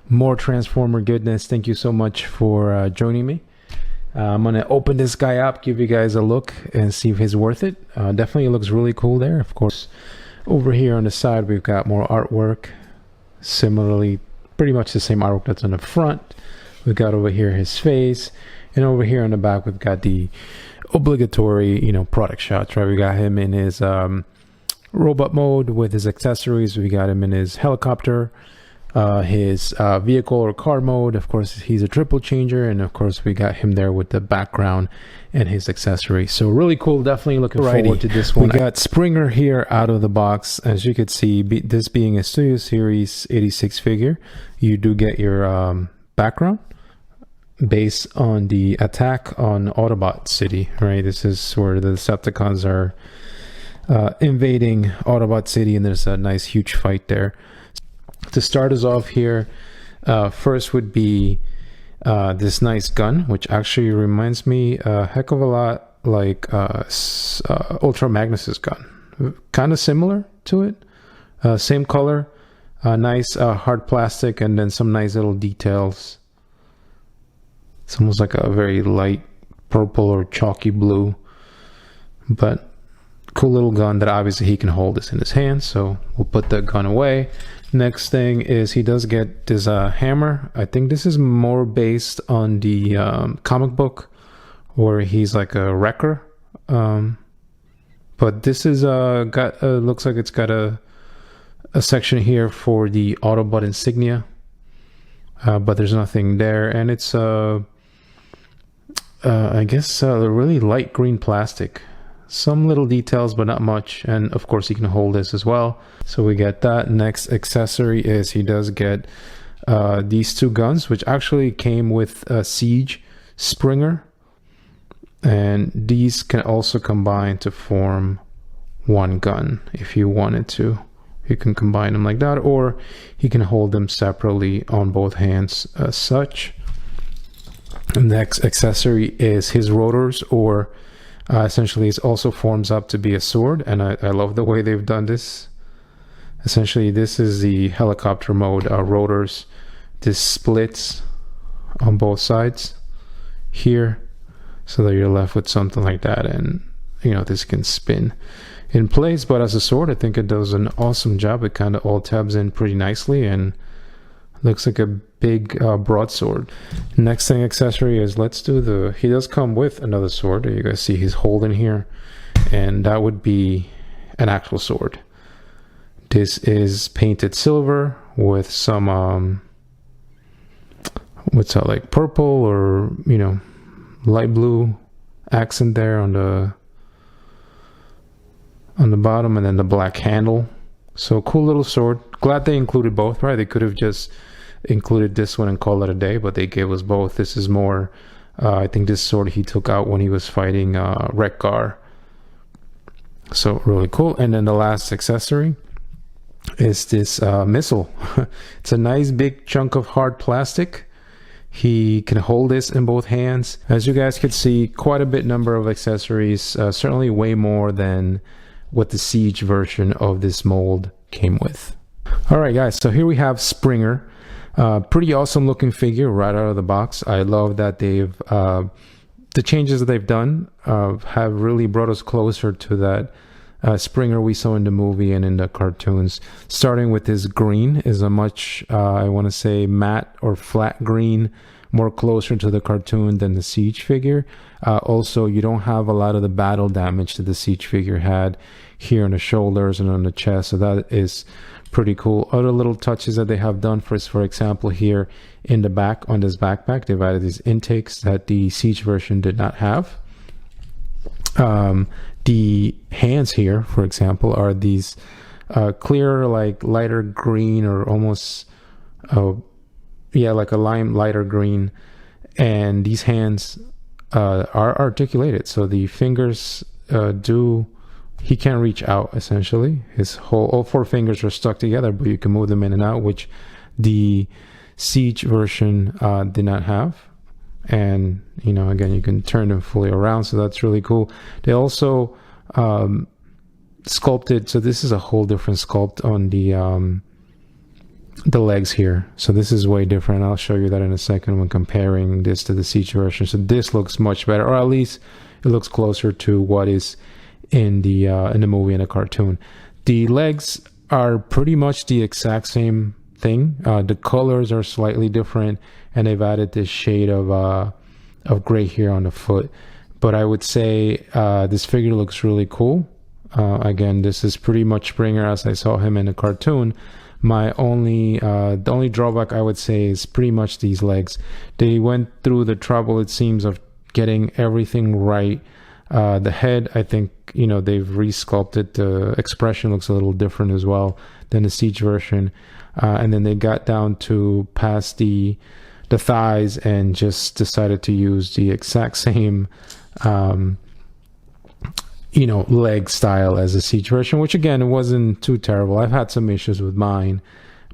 more Transformer goodness. Thank you so much for joining me. I'm gonna open this guy up, give you guys a look and see if he's worth it. Definitely looks really cool there. Of course, over here on the side we've got more artwork, similarly pretty much the same artwork that's on the front. We've got over here his face, and over here on the back we've got the obligatory, you know, product shots, right? We got him in his robot mode with his accessories. We got him in his helicopter, his vehicle or car mode. Of course, he's a triple changer, and of course we got him there with the background and his accessories. So really cool. Definitely looking forward to this one. We got Springer here out of the box. As you can see, this being a Studio Series 86 figure, you do get your background based on the attack on Autobot City, right? This is where the Decepticons are invading Autobot City, and there's a nice huge fight there. To start us off here, first would be this nice gun, which actually reminds me a heck of a lot like Ultra Magnus's gun. Kind of similar to it, same color, nice hard plastic, and then some nice little details. It's almost like a very light purple or chalky blue, but cool little gun that obviously he can hold this in his hand. So we'll put the gun away. Next thing is he does get this hammer. I think this is more based on the comic book where he's like a wrecker. But this is got looks like it's got a section here for the Autobot insignia. But there's nothing there, and it's I guess a really light green plastic. Some little details, but not much. And of course, he can hold this as well. So we get that. Next accessory is he does get these two guns, which actually came with a Siege Springer. And these can also combine to form one gun if you wanted to. You can combine them like that, or he can hold them separately on both hands as such. The next accessory is his rotors, or essentially it also forms up to be a sword, and I love the way they've done this. Essentially this is the helicopter mode rotors. This splits on both sides here so that you're left with something like that, and you know, this can spin in place. But as a sword, I think it does an awesome job. It kind of all tabs in pretty nicely and looks like a big broadsword. Next thing accessory is, let's do the, he does come with another sword. You guys see he's holding here, and that would be an actual sword. This is painted silver with some what's that, like purple or, you know, light blue accent there on the bottom, and then the black handle. So cool little sword. Glad they included both, right? They could have just included this one and called it a day, but they gave us both. This is more I think this sword he took out when he was fighting Wreck-Gar. So really cool. And then the last accessory is this missile. It's a nice big chunk of hard plastic. He can hold this in both hands. As you guys can see, quite a bit number of accessories, certainly way more than what the Siege version of this mold came with. All right guys, so here we have Springer. Pretty awesome looking figure right out of the box. I love that they've the changes that they've done have really brought us closer to that Springer we saw in the movie and in the cartoons. Starting with this green is a much I want to say matte or flat green, more closer to the cartoon than the Siege figure. Also, you don't have a lot of the battle damage that the Siege figure had here on the shoulders and on the chest, so that is pretty cool. Other little touches that they have done, for example, here in the back on this backpack, they've added these intakes that the Siege version did not have. The hands here, for example, are these clear, like lighter green, or almost yeah, like a lime lighter green, and these hands are articulated, so the fingers he can't reach out. Essentially all four fingers are stuck together, but you can move them in and out, which the Siege version did not have. And you know, again, you can turn them fully around, so that's really cool. They also sculpted, so this is a whole different sculpt on the the legs here. So this is way different. I'll show you that in a second when comparing this to the Siege version. So this looks much better, or at least it looks closer to what is in the movie and the cartoon. The legs are pretty much the exact same thing. The colors are slightly different, and they've added this shade of gray here on the foot. But I would say this figure looks really cool. Again, this is pretty much Springer as I saw him in the cartoon. The only drawback I would say is pretty much these legs. They went through the trouble, it seems, of getting everything right. The head, I think, they've re-sculpted. The expression looks a little different as well than the Siege version. And then they got down to past the thighs and just decided to use the exact same leg style as the Siege version, which again, it wasn't too terrible. I've had some issues with mine,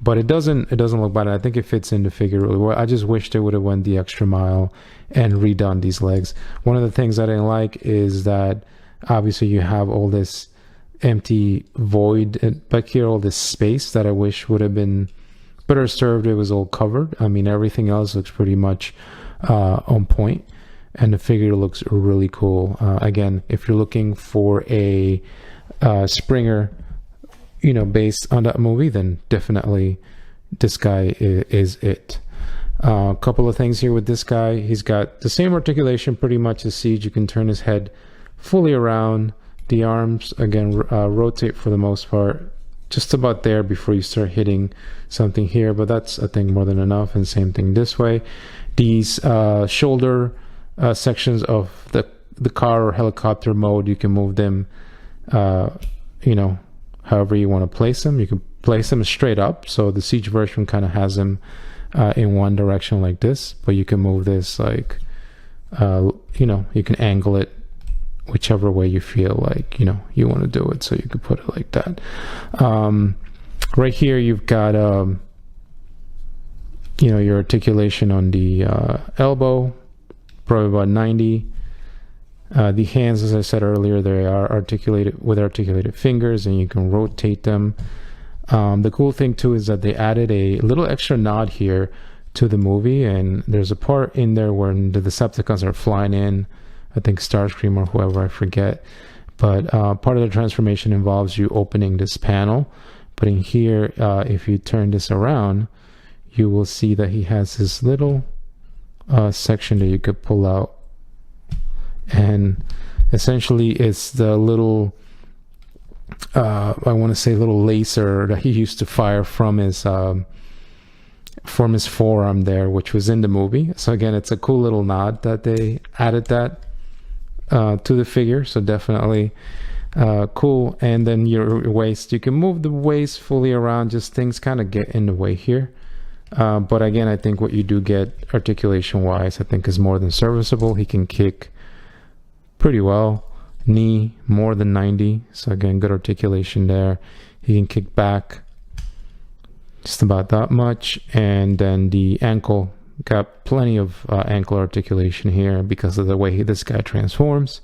but it doesn't look bad. I think it fits in the figure really well. I just wish they would have went the extra mile and redone these legs. One of the things I didn't like is that obviously you have all this empty void back here, all this space that I wish would have been better served. It was all covered. I mean, everything else looks pretty much on point. And the figure looks really cool. Again, if you're looking for a Springer, based on that movie, then definitely this guy is it. A couple of things here with this guy. He's got the same articulation pretty much as Siege. You can turn his head fully around. The arms, again, rotate for the most part. Just about there before you start hitting something here. But that's, I think, more than enough. And same thing this way. These shoulder sections of the car or helicopter mode, you can move them however you want to place them. You can place them straight up, so the Siege version kind of has them in one direction like this, but you can move this like you can angle it whichever way you feel like you want to do it, so you could put it like that. Right here you've got your articulation on the elbow, probably about 90. The hands, as I said earlier, they are articulated with articulated fingers, and you can rotate them. The cool thing too is that they added a little extra nod here to the movie, and there's a part in there when the Decepticons are flying in, I think Starscream or whoever, I forget, but part of the transformation involves you opening this panel. But in here, if you turn this around, you will see that he has this little section that you could pull out, and essentially it's the little I want to say little laser that he used to fire from his forearm there, which was in the movie. So again, it's a cool little nod that they added that to the figure, so definitely cool. And then your waist, you can move the waist fully around, just things kind of get in the way here. But again, I think what you do get articulation wise, I think is more than serviceable. He can kick pretty well. Knee, more than 90. So again, good articulation there. He can kick back just about that much. And then the ankle, got plenty of ankle articulation here because of the way this guy transforms.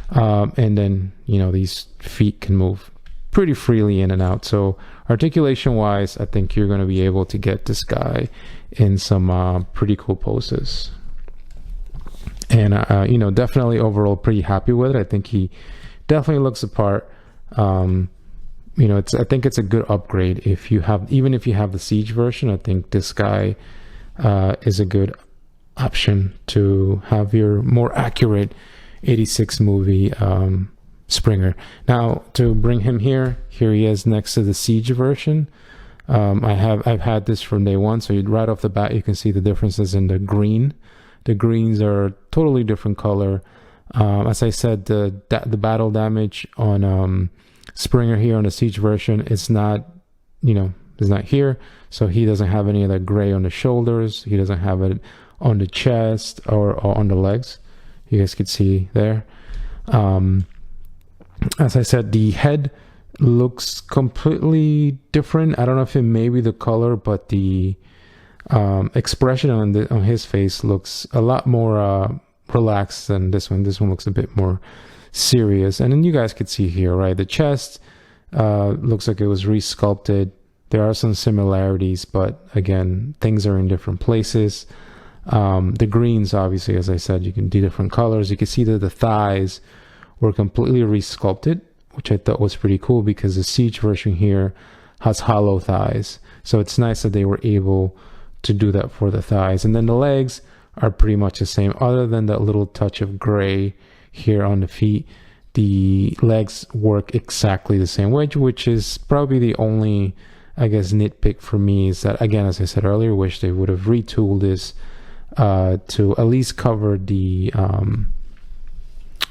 And then, these feet can move pretty freely in and out. So articulation wise, I think you're going to be able to get this guy in some pretty cool poses. And definitely overall pretty happy with it. I think he definitely looks the part. I think it's a good upgrade even if you have the Siege version. I think this guy is a good option to have your more accurate 86 movie Springer. Now to bring him here he is next to the Siege version. I've had this from day one, so right off the bat you can see the differences in the green. The greens are a totally different color. As I said, the battle damage on Springer here on the Siege version is not here, so he doesn't have any of that gray on the shoulders. He doesn't have it on the chest or on the legs. You guys could see there. As I said, the head looks completely different. I don't know if it may be the color, but the expression on his face looks a lot more relaxed than this one. This one looks a bit more serious. And then you guys could see here, right? The chest looks like it was re-sculpted. There are some similarities, but again, things are in different places. The greens, obviously, as I said, you can do different colors. You can see that the thighs were completely resculpted, which I thought was pretty cool because the Siege version here has hollow thighs. So it's nice that they were able to do that for the thighs. And then the legs are pretty much the same, other than that little touch of gray here on the feet. The legs work exactly the same way, which is probably the only, I guess, nitpick for me, is that, again, as I said earlier, wish they would have retooled this to at least cover the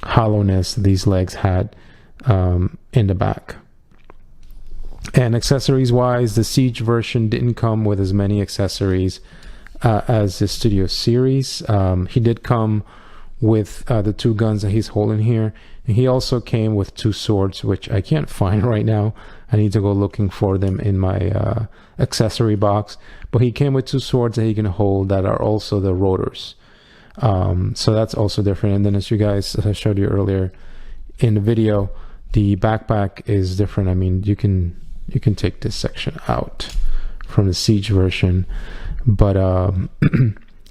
hollowness these legs had in the back. And accessories wise, the Siege version didn't come with as many accessories as the Studio Series. He did come with the 2 guns that he's holding here, and he also came with 2 swords, which I can't find right now. I need to go looking for them in my accessory box, but he came with 2 swords that he can hold that are also the rotors. So that's also different. And then, as I showed you earlier in the video, the backpack is different. I mean, you can take this section out from the Siege version, but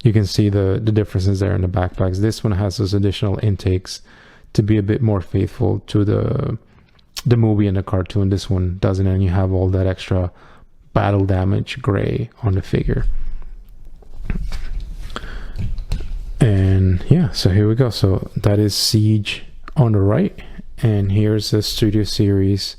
you can see the differences there in the backpacks. This one has those additional intakes to be a bit more faithful to the movie and the cartoon. This one doesn't, and you have all that extra battle damage gray on the figure. And yeah, so here we go. So that is Siege on the right, and here's the Studio Series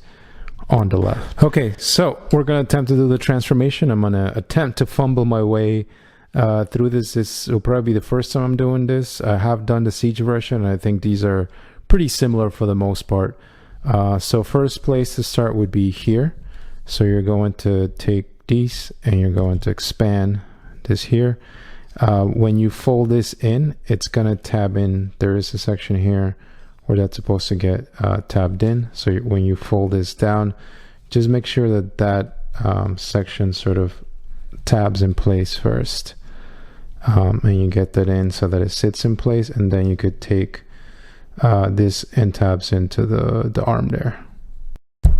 on the left. Okay, so we're gonna attempt to do the transformation. I'm gonna attempt to fumble my way through this. This will probably be the first time I'm doing this. I have done the Siege version, and I think these are pretty similar for the most part. So first place to start would be here. So you're going to take these and you're going to expand this here. When you fold this in, it's gonna tab in. There is a section here where that's supposed to get tabbed in. So when you fold this down, just make sure that that section sort of tabs in place first. And you get that in so that it sits in place, and then you could take this and tabs into the arm there.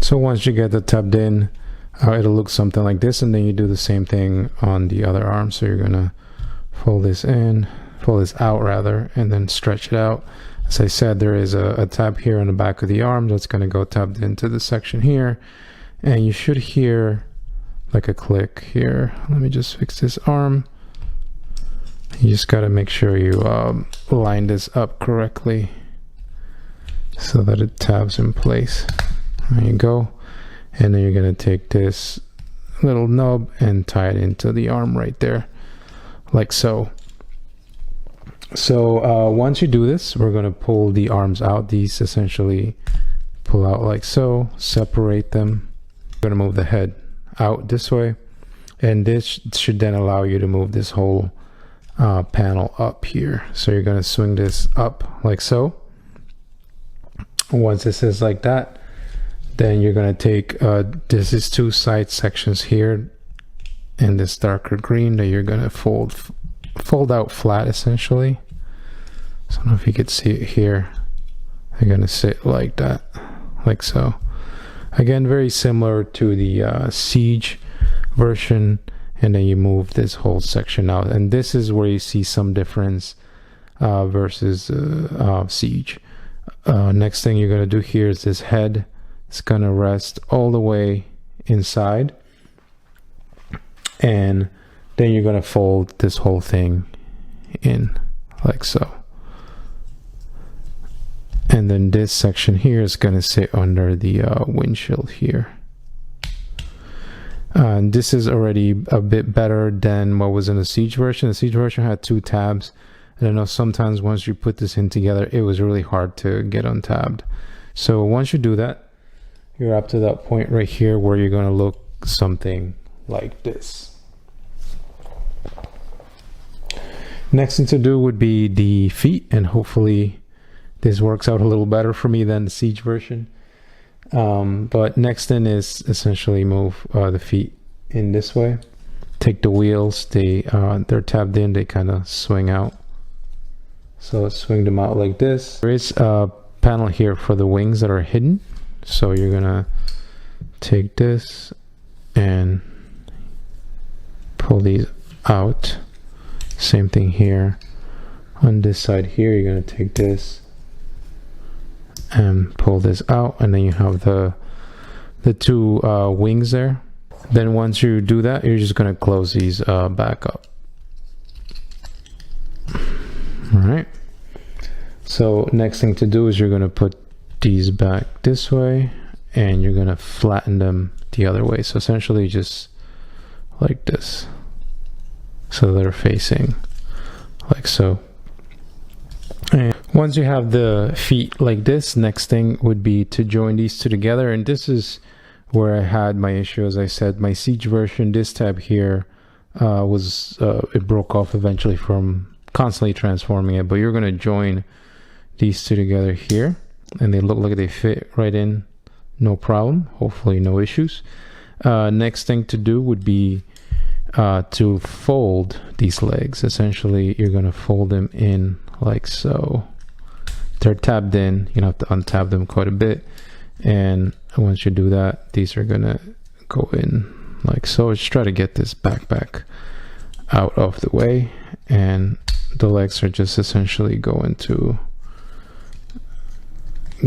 So once you get the tabbed in, it'll look something like this, and then you do the same thing on the other arm. So you're gonna fold this in, fold this out rather, and then stretch it out. As I said, there is a tab here on the back of the arm that's gonna go tabbed into the section here, and you should hear like a click here. Let me just fix this arm. You just got to make sure you line this up correctly so that it tabs in place. There you go. And then you're going to take this little nub and tie it into the arm right there, like so. So once you do this, we're going to pull the arms out. These essentially pull out like so, separate them. We're going to move the head out this way, and this should then allow you to move this whole panel up here. So you're going to swing this up like so. Once this is like that, then you're going to take this is 2 side sections here in this darker green that you're going to fold out flat essentially. So I don't know if you could see it here. They're going to sit like that, like so. Again, very similar to the Siege version. And then you move this whole section out, and this is where you see some difference versus Siege. Next thing you're going to do here is this head. It's going to rest all the way inside, and then you're going to fold this whole thing in like so. And then this section here is going to sit under the windshield here. This is already a bit better than what was in the Siege version. The Siege version had 2 tabs, and I know sometimes once you put this in together, it was really hard to get untabbed. So once you do that, you're up to that point right here where you're going to look something like this. Next thing to do would be the feet, and hopefully this works out a little better for me than the Siege version. But next thing is essentially move the feet in this way. Take the wheels, they're tabbed in, they kind of swing out. So let's swing them out like this. There is a panel here for the wings that are hidden. So you're gonna take this and pull these out. Same thing here on this side here. You're going to take this and pull this out, and then you have the two wings there. Then once you do that, you're just going to close these back up. All right, so next thing to do is you're going to put these back this way, and you're going to flatten them the other way. So essentially just like this, so they're facing like so. And once you have the feet like this, next thing would be to join these two together. And this is where I had my issue. As I said, my Siege version, this tab here it broke off eventually from constantly transforming it. But you're going to join these two together here, and they look like they fit right in, no problem, hopefully no issues. Next thing to do would be to fold these legs. Essentially, you're going to fold them in like so. They're tabbed in, you have to untab them quite a bit, and once you do that, these are going to go in like so. Just try to get this backpack out of the way, and the legs are just essentially going to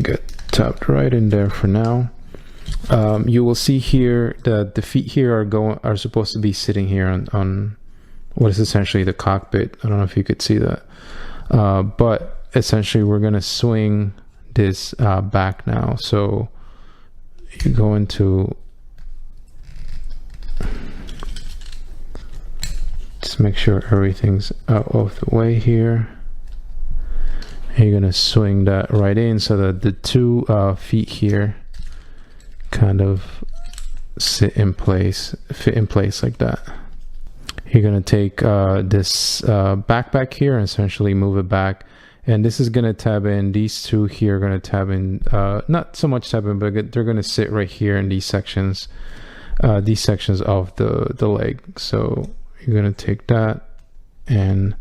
get tapped right in there for now. You will see here that the feet here are supposed to be sitting here on what is essentially the cockpit. I don't know if you could see that, but essentially we're going to swing this back now. So you go into, just make sure everything's out of the way here. And you're going to swing that right in so that the two feet here kind of fit in place like that. You're going to take this backpack here and essentially move it back, and this is going to tab in. These two here are going to tab in, not so much tab in, but they're going to sit right here in these sections of the leg. So you're going to take that, and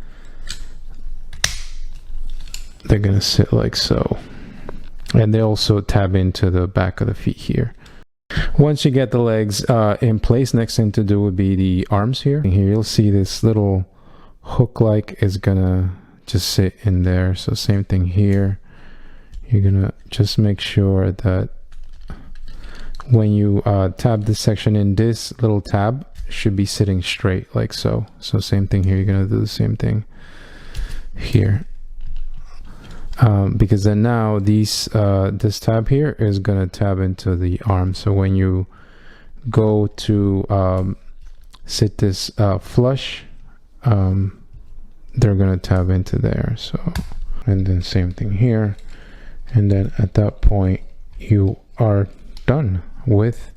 they're going to sit like so, and they also tab into the back of the feet here. Once you get the legs in place, next thing to do would be the arms here. And here you'll see this little hook like is gonna just sit in there. So same thing here. You're gonna just make sure that when you tab this section in, this little tab should be sitting straight like so. So same thing here, you're gonna do the same thing here. Because then now this tab here is going to tab into the arm. So when you go to sit this flush, they're going to tab into there. So, and then same thing here. And then at that point, you are done with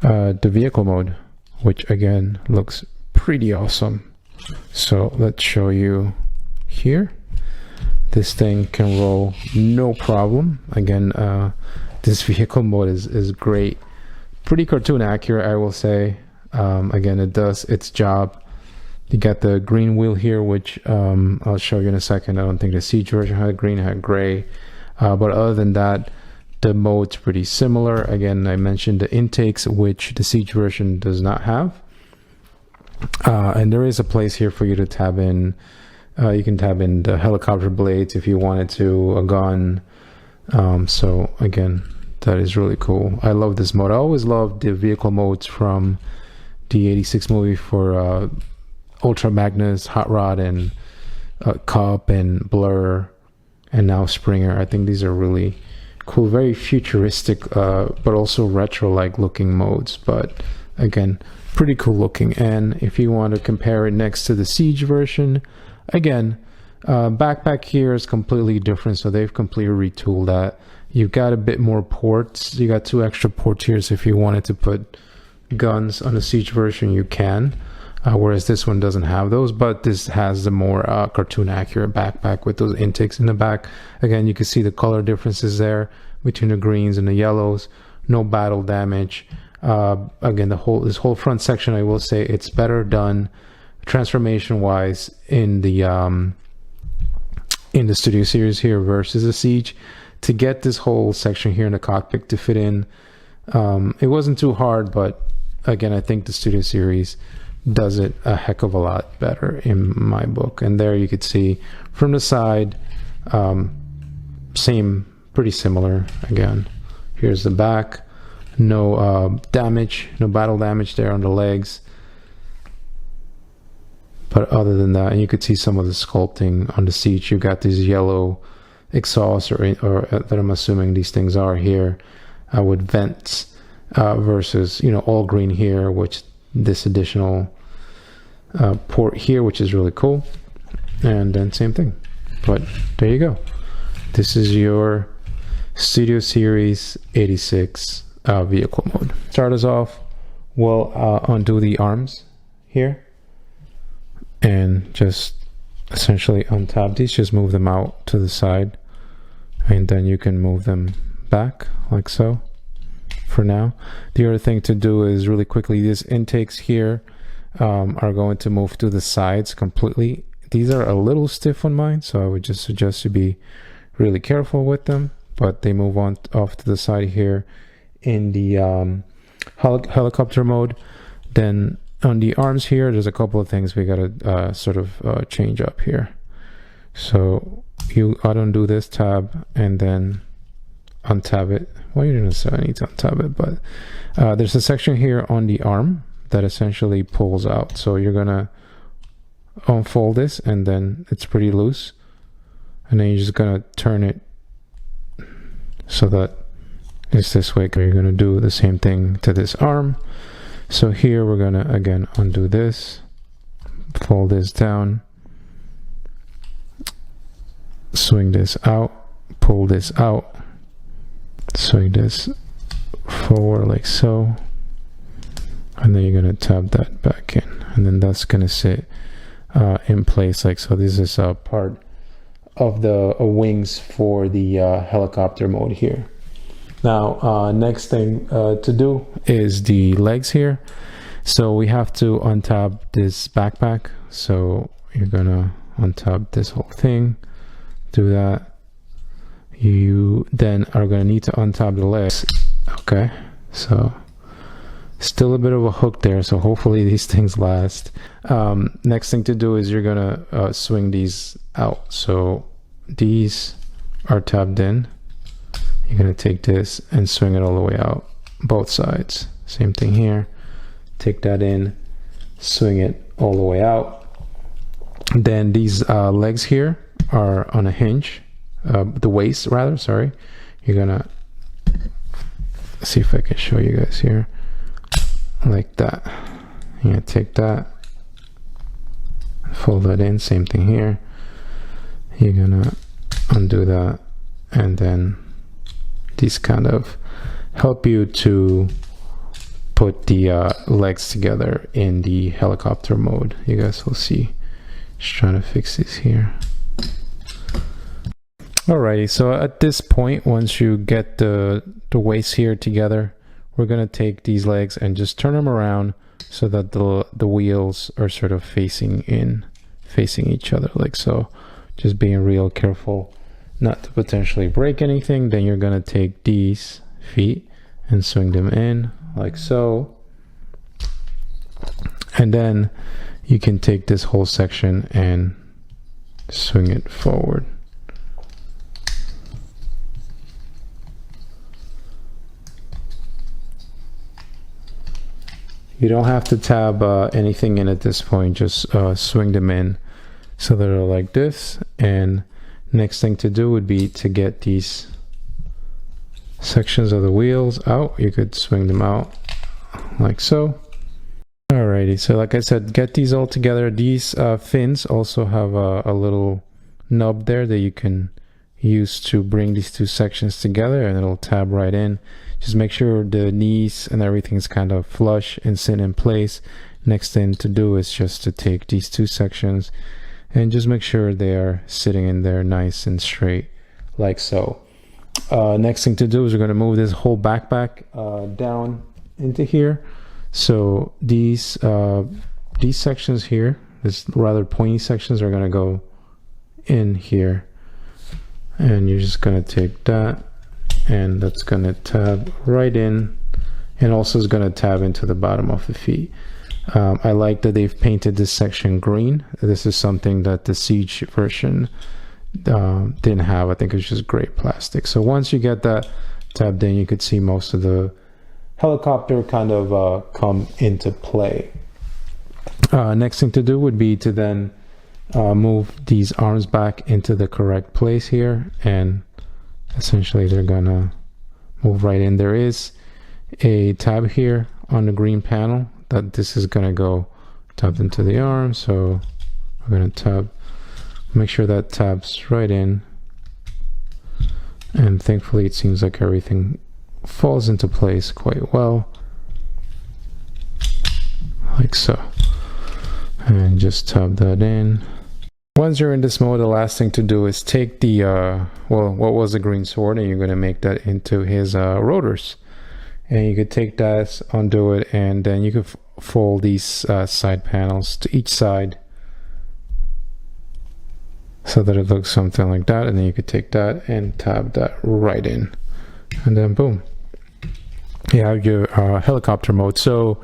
the vehicle mode, which again looks pretty awesome. So let's show you here. This thing can roll no problem. Again, this vehicle mode is great, pretty cartoon accurate, I will say. Again, it does its job. You got the green wheel here, which I'll show you in a second. I don't think the Siege version had green, it had gray, but other than that, the mode's pretty similar. Again, I mentioned the intakes, which the Siege version does not have, and there is a place here for you to tab in. You can tab in the helicopter blades if you wanted to, a gun. So again, that is really cool. I love this mode. I always loved the vehicle modes from the '86 movie for Ultra Magnus, Hot Rod, and Cup, and Blur, and now Springer. I think these are really cool, very futuristic, but also retro-like looking modes. But again, pretty cool looking. And if you want to compare it next to the Siege version, again, backpack here is completely different, so they've completely retooled that. You've got a bit more ports. You got 2 extra ports here, so if you wanted to put guns on the Siege version, you can, whereas this one doesn't have those. But this has the more cartoon accurate backpack with those intakes in the back. Again, you can see the color differences there between the greens and the yellows. No battle damage. Again, this whole front section, I will say it's better done transformation wise in the Studio Series here versus the Siege. To get this whole section here in the cockpit to fit in, it wasn't too hard, but again, I think the Studio Series does it a heck of a lot better in my book. And there you could see from the side, same, pretty similar. Again, here's the back, no damage, no battle damage there on the legs. But other than that, and you could see some of the sculpting on the seats. You got these yellow exhausts, or that I'm assuming these things are here, with vents, versus, you know, all green here, which this additional port here, which is really cool. And then same thing. But there you go. This is your Studio Series 86 vehicle mode. Start us off. We'll undo the arms here and just essentially untap these. Just move them out to the side, and then you can move them back like so for now. The other thing to do is really quickly, these intakes here are going to move to the sides completely. These are a little stiff on mine, so I would just suggest you be really careful with them, but they move on off to the side here in the helicopter mode. Then on the arms here, there's a couple of things we gotta sort of change up here. So you undo this tab and then untab it. Well, you didn't necessarily need to untab it, but there's a section here on the arm that essentially pulls out. So you're gonna unfold this, and then it's pretty loose, and then you're just gonna turn it so that it's this way. You're gonna do the same thing to this arm. So here we're gonna again undo this, fold this down, swing this out, pull this out, swing this forward like so, and then you're gonna tab that back in, and then that's gonna sit in place like so. This is a part of the wings for the helicopter mode here. Now next thing to do is the legs here. So we have to untab this backpack, so you're gonna untab this whole thing, do that. You then are gonna need to untab the legs. Okay, so still a bit of a hook there, so hopefully these things last. Next thing to do is you're gonna swing these out. So these are tabbed in. You're gonna take this and swing it all the way out, both sides. Same thing here. Take that in, swing it all the way out. Then these legs here are on a hinge, the waist rather, sorry. You're gonna see if I can show you guys here, like that. You're gonna take that, fold that in, same thing here. You're gonna undo that, and then these kind of help you to put the legs together in the helicopter mode. You guys will see. Just trying to fix this here. Alrighty, so at this point, once you get the waist here together, we're gonna take these legs and just turn them around so that the wheels are sort of facing each other like so. Just being real careful not to potentially break anything. Then you're gonna take these feet and swing them in like so, and then you can take this whole section and swing it forward. You don't have to tab anything in at this point, just swing them in so that they're like this. And next thing to do would be to get these sections of the wheels out. You could swing them out like so. Alrighty, so like I said, get these all together. These fins also have a little nub there that you can use to bring these two sections together, and it'll tab right in. Just make sure the knees and everything's kind of flush and sit in place. Next thing to do is just to take these two sections and just make sure they are sitting in there nice and straight like so. Next thing to do is we're going to move this whole backpack down into here. So these sections here, this rather pointy sections, are going to go in here, and you're just going to take that, and that's going to tab right in and also is going to tab into the bottom of the feet. I like that they've painted this section green. This is something that the Siege version didn't have. I think it's just gray plastic. So once you get that tabbed in, you could see most of the helicopter kind of come into play. Next thing to do would be to then move these arms back into the correct place here, and essentially they're gonna move right in. There is a tab here on the green panel that this is gonna go tabbed into the arm, so we're gonna tab, make sure that tabs right in, and thankfully it seems like everything falls into place quite well, like so, and just tab that in. Once you're in this mode, the last thing to do is take the well, what was the green sword, and you're going to make that into his rotors, and you could take that, undo it, and then you could fold these side panels to each side so that it looks something like that, and then you could take that and tab that right in, and then boom, you have your helicopter mode. So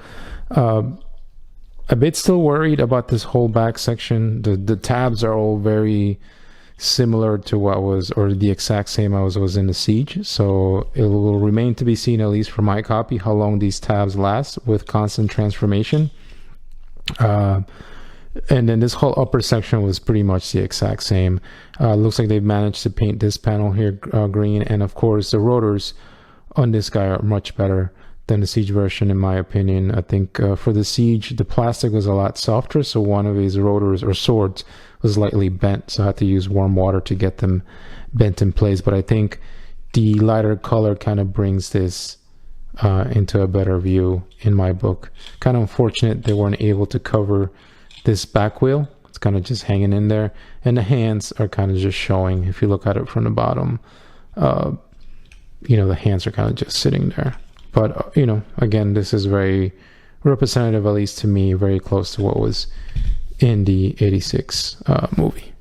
a bit still worried about this whole back section. The tabs are all very similar to what was, or the exact same as was in the Siege, so it will remain to be seen, at least for my copy, how long these tabs last with constant transformation. And then this whole upper section was pretty much the exact same. Looks like they've managed to paint this panel here green, and of course the rotors on this guy are much better than the Siege version, in my opinion. I think for the Siege, the plastic was a lot softer, so one of his rotors or swords was lightly bent, so I had to use warm water to get them bent in place. But I think the lighter color kind of brings this into a better view in my book. Kind of unfortunate they weren't able to cover this back wheel. It's kind of just hanging in there, and the hands are kind of just showing. If you look at it from the bottom, you know, the hands are kind of just sitting there. But, you know, again, this is very representative, at least to me, very close to what was in the 86 movie.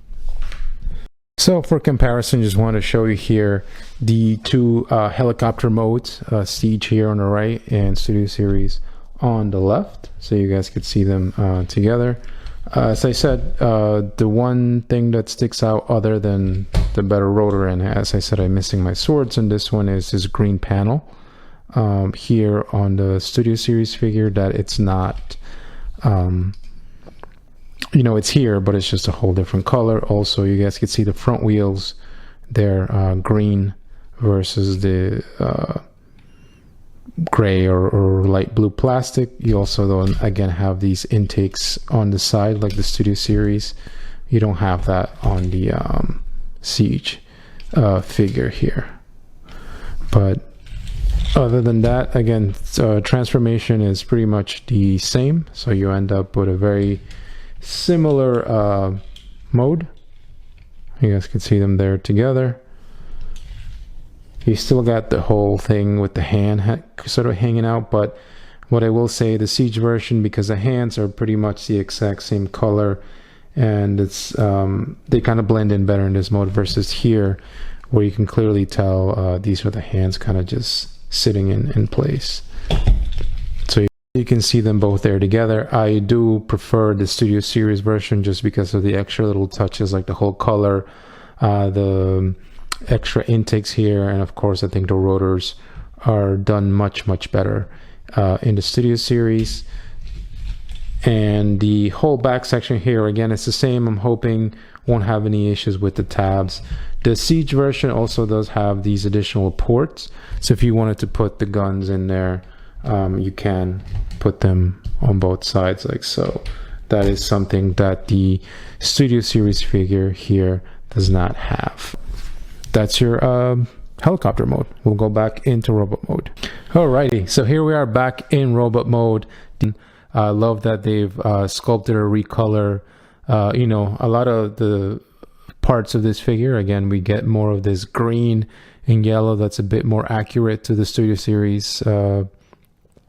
So for comparison, just want to show you here the two helicopter modes, Siege here on the right and Studio Series on the left, so you guys could see them together. As I said, the one thing that sticks out other than the better rotor, and as I said, I'm missing my swords in this one, is this green panel. Here on the Studio Series figure, that it's not, you know, it's here, but it's just a whole different color. Also, you guys can see the front wheels, they're green versus the gray or light blue plastic. You also don't, again, have these intakes on the side like the Studio Series. You don't have that on the Siege figure here. But other than that, again, transformation is pretty much the same, so you end up with a very similar mode. You guys can see them there together. You still got the whole thing with the hand sort of hanging out, but what I will say, the Siege version, because the hands are pretty much the exact same color, and it's they kind of blend in better in this mode versus here, where you can clearly tell these are the hands kind of just sitting in place. So you can see them both there together. I do prefer the Studio Series version just because of the extra little touches, like the whole color, the extra intakes here, and of course I think the rotors are done much better in the Studio Series. And the whole back section here, again, it's the same. I'm hoping won't have any issues with the tabs. The Siege version also does have these additional ports, so if you wanted to put the guns in there, you can put them on both sides like so. That is something that the Studio Series figure here does not have. That's your helicopter mode. We'll go back into robot mode. Alrighty, so here we are back in robot mode. I love that they've sculpted or recolor, you know, a lot of the parts of this figure. Again, we get more of this green and yellow that's a bit more accurate to the Studio Series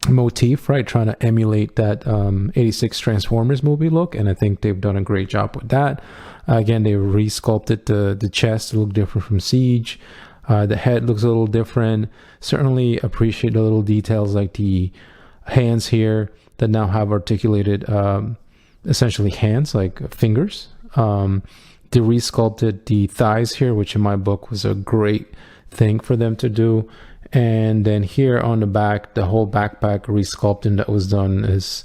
motif, right? Trying to emulate that 86 Transformers movie look, and I think they've done a great job with that. Again, they re-sculpted the chest to look different from Siege. The head looks a little different. Certainly appreciate the little details like the hands here that now have articulated essentially hands, like fingers. They resculpted the thighs here, which in my book was a great thing for them to do. And then here on the back, the whole backpack resculpting that was done is,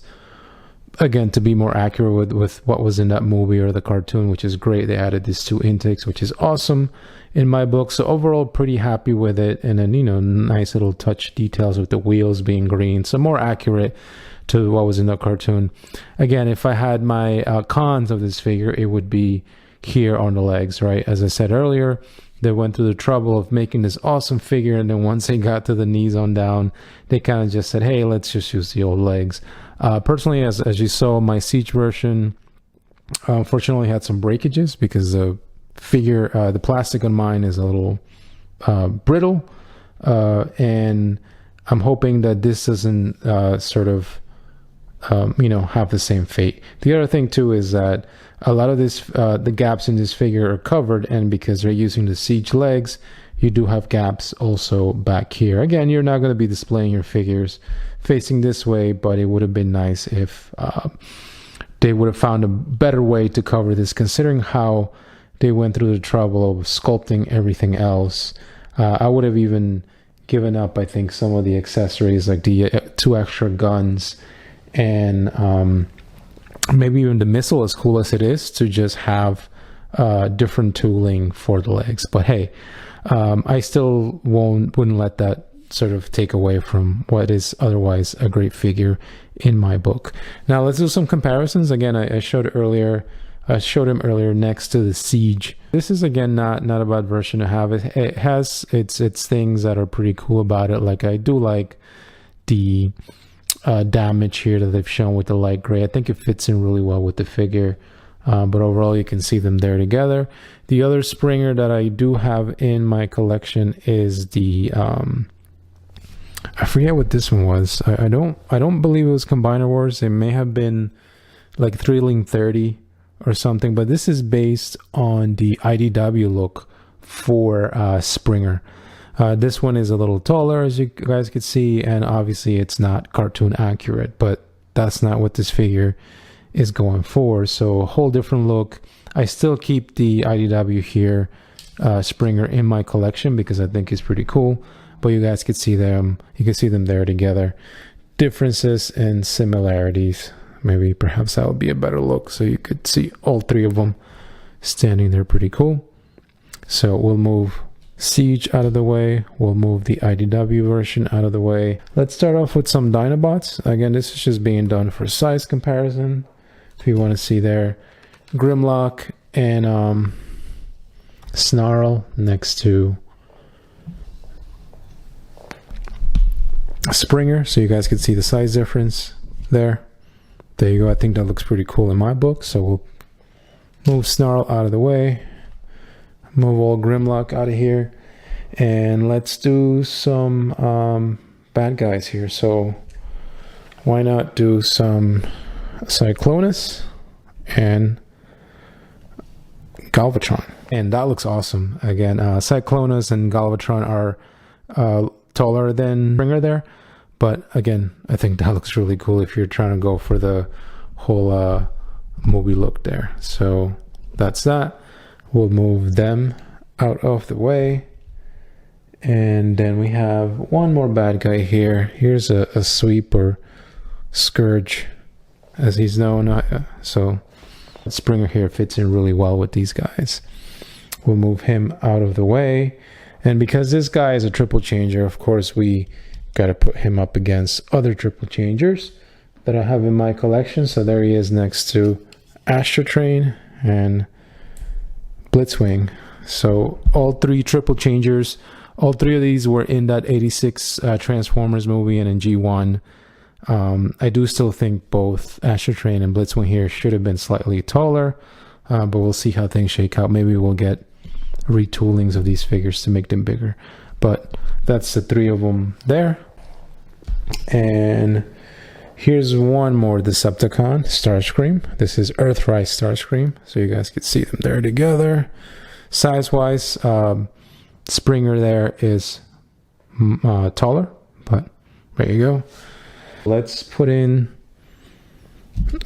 again, to be more accurate with what was in that movie or the cartoon, which is great. They added these 2 intakes, which is awesome in my book. So overall, pretty happy with it. And then, you know, nice little touch details with the wheels being green. So more accurate to what was in the cartoon. Again, if I had my cons of this figure, it would be here on the legs, right? As I said earlier, they went through the trouble of making this awesome figure, and then once they got to the knees on down, they kind of just said, hey, let's just use the old legs. Personally, as you saw, my Siege version unfortunately had some breakages because the figure, the plastic on mine is a little brittle, and I'm hoping that this doesn't sort of you know, have the same fate. The other thing too is that a lot of this, the gaps in this figure are covered, and because they're using the Siege legs, you do have gaps also back here. Again, you're not going to be displaying your figures facing this way, but it would have been nice if they would have found a better way to cover this, considering how they went through the trouble of sculpting everything else. I would have even given up, I think, some of the accessories, like the 2 extra guns, and maybe even the missile, as cool as it is, to just have different tooling for the legs. But hey, I still wouldn't let that sort of take away from what is otherwise a great figure in my book. Now let's do some comparisons. Again, I showed him earlier next to the Siege. This is, again, not a bad version to have. It has its things that are pretty cool about it. Like, I do like the damage here that they've shown with the light gray. I think it fits in really well with the figure, but overall you can see them there together. The other Springer that I do have in my collection is the I forget what this one was. I don't believe it was Combiner Wars. It may have been like Thrilling 30 or something, but this is based on the IDW look for Springer. This one is a little taller, as you guys could see, and obviously it's not cartoon accurate, but that's not what this figure is going for. So a whole different look. I still keep the IDW here Springer in my collection because I think it's pretty cool, but you guys could see them. You can see them there together. Differences and similarities. Maybe perhaps that would be a better look, so you could see all 3 of them standing there. Pretty cool. So we'll move Siege out of the way. We'll move the IDW version out of the way. Let's start off with some Dinobots. Again, this is just being done for size comparison. If you want to see there, Grimlock and Snarl next to Springer, so you guys can see the size difference there. There you go. I think that looks pretty cool in my book. So we'll move Snarl out of the way. Move all Grimlock out of here. And let's do some bad guys here. So why not do some Cyclonus and Galvatron. And that looks awesome. Again, Cyclonus and Galvatron are taller than Springer there. But again, I think that looks really cool if you're trying to go for the whole movie look there. So that's that. We'll move them out of the way. And then we have one more bad guy here. Here's a Sweep or Scourge, as he's known. So Springer here fits in really well with these guys. We'll move him out of the way. And because this guy is a triple changer, of course, we got to put him up against other triple changers that I have in my collection. So there he is next to Astrotrain and Blitzwing. So all 3 triple changers, all 3 of these were in that 86 Transformers movie and in G1. I do still think both Astrotrain and Blitzwing here should have been slightly taller, but we'll see how things shake out. Maybe we'll get retoolings of these figures to make them bigger. But that's the 3 of them there. And here's one more Decepticon, Starscream. This is Earthrise Starscream, so you guys can see them there together. Size-wise, Springer there is taller, but there you go. Let's put in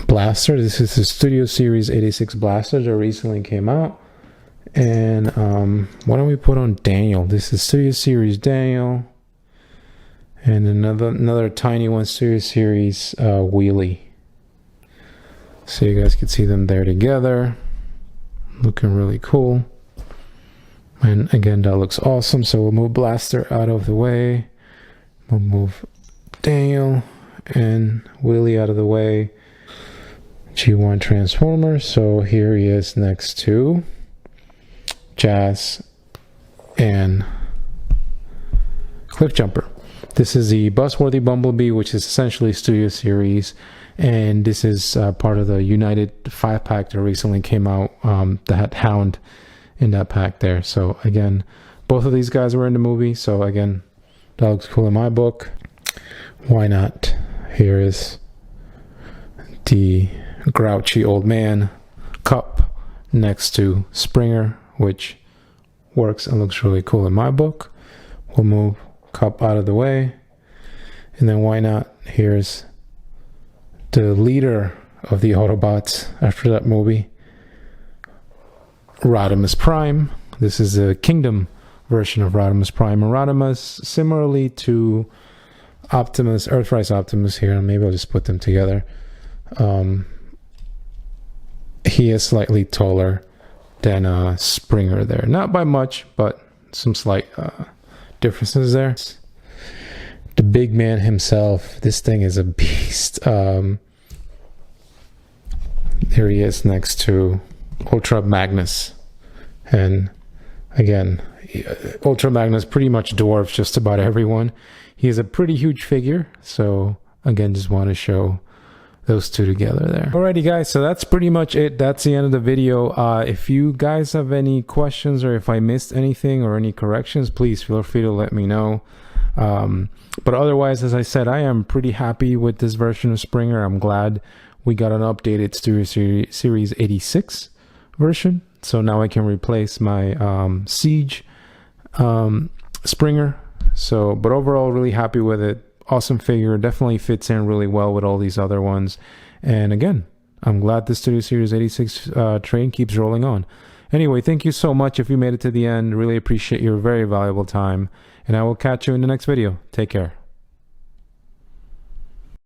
Blaster. This is the Studio Series 86 Blaster that recently came out. And why don't we put on Daniel? This is Studio Series Daniel. And another tiny one, Studio Series Wheelie. So you guys can see them there together. Looking really cool. And again, that looks awesome. So we'll move Blaster out of the way. We'll move Daniel and Wheelie out of the way. G1 Transformer. So here he is next to Jazz and Cliffjumper. This is the Busworthy Bumblebee, which is essentially Studio Series, and this is part of the United 5-pack that recently came out that had Hound in that pack there. So again, both of these guys were in the movie, so again, that looks cool in my book. Why not? Here is the grouchy old man Cup next to Springer, which works and looks really cool in my book. We'll move Cup out of the way, and then why not? Here's the leader of the Autobots after that movie, Rodimus Prime. This is a Kingdom version of Rodimus Prime, and Rodimus, similarly to Optimus, Earthrise Optimus here, and maybe I'll just put them together. He is slightly taller than Springer there, not by much, but some slight differences there. The big man himself, this thing is a beast. There he is next to Ultra Magnus, and again, Ultra Magnus pretty much dwarfs just about everyone. He is a pretty huge figure, so again, just want to show those two together there. Alrighty guys, so that's pretty much it. That's the end of the video. If you guys have any questions, or if I missed anything or any corrections, please feel free to let me know. But otherwise, as I said, I am pretty happy with this version of Springer. I'm glad we got an updated Studio Series 86 version, so now I can replace my Siege Springer. So, but overall, really happy with it. Awesome figure, definitely fits in really well with all these other ones. And again, I'm glad the Studio Series 86 train keeps rolling on. Anyway, thank you so much if you made it to the end. Really appreciate your very valuable time, and I will catch you in the next video. Take care.